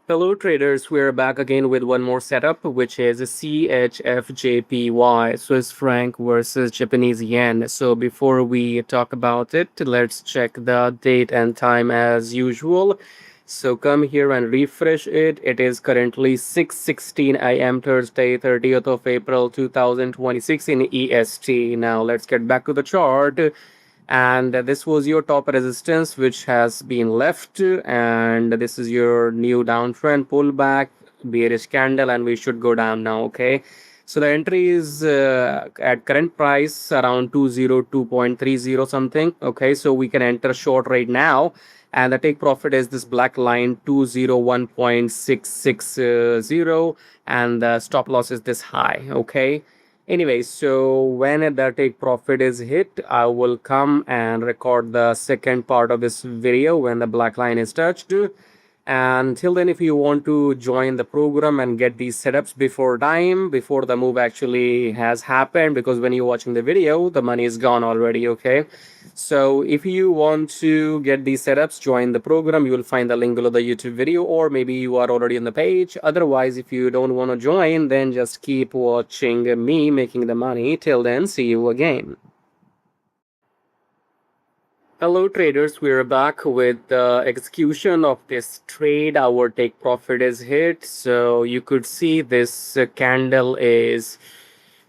Hello traders, we're back again with one more setup, which is a CHFJPY, Swiss franc versus Japanese yen. So before we talk about it, let's check the date and time as usual. So come here and refresh it. It is currently 6:16 a.m. Thursday, 30th of April 2026 in EST. Now let's get back to the chart, and this was your top resistance which has been left, and this is your new downtrend pullback bearish candle, and we should go down now. Okay, so the entry is at current price around 202.30 something. Okay, so we can enter short right now, and the take profit is this black line 201.660, and the stop loss is this high. Okay, anyway, so when the take profit is hit, I will come and record the second part of this video when the black line is touched. And till then, if you want to join the program and get these setups before time, before the move actually has happened, because when you're watching the video, the money is gone already. Okay, so if you want to get these setups, join the program. You will find the link below the YouTube video, or maybe you are already on the page. Otherwise, if you don't want to join, then just keep watching me making the money. Till then, see you again. Hello traders, we're back with the execution of this trade. Our take profit is hit. So you could see this candle is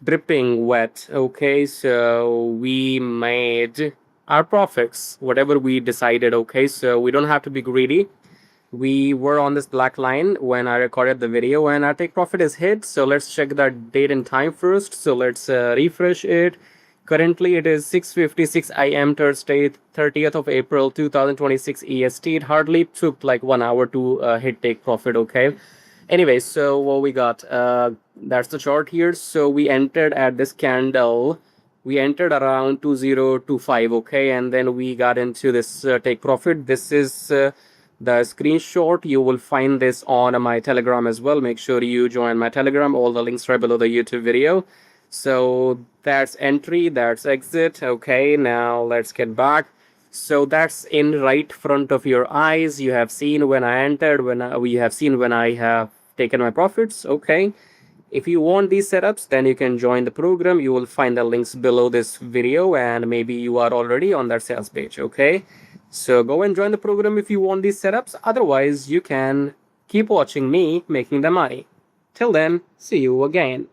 dripping wet. Okay, so we made our profits, whatever we decided. Okay, so we don't have to be greedy. We were on this black line when I recorded the video, and our take profit is hit. So let's check the date and time first. So let's refresh it. Currently, it is 6:56 a.m. Thursday, 30th of April 2026 EST. It hardly took like 1 hour to hit take profit. Okay. Anyway, so what we got? That's the chart here. So we entered at this candle. We entered around 2025. Okay, and then we got into this take profit. This is the screenshot. You will find this on my Telegram as well. Make sure you join my Telegram. All the links right below the YouTube video. So that's entry, that's exit. Okay, now let's get back. So that's in right front of your eyes. You have seen when I entered, we have seen when I have taken my profits. Okay, if you want these setups, then you can join the program. You will find the links below this video, and maybe you are already on that sales page. Okay, so go and join the program if you want these setups. Otherwise, you can keep watching me making the money. Till then, see you again.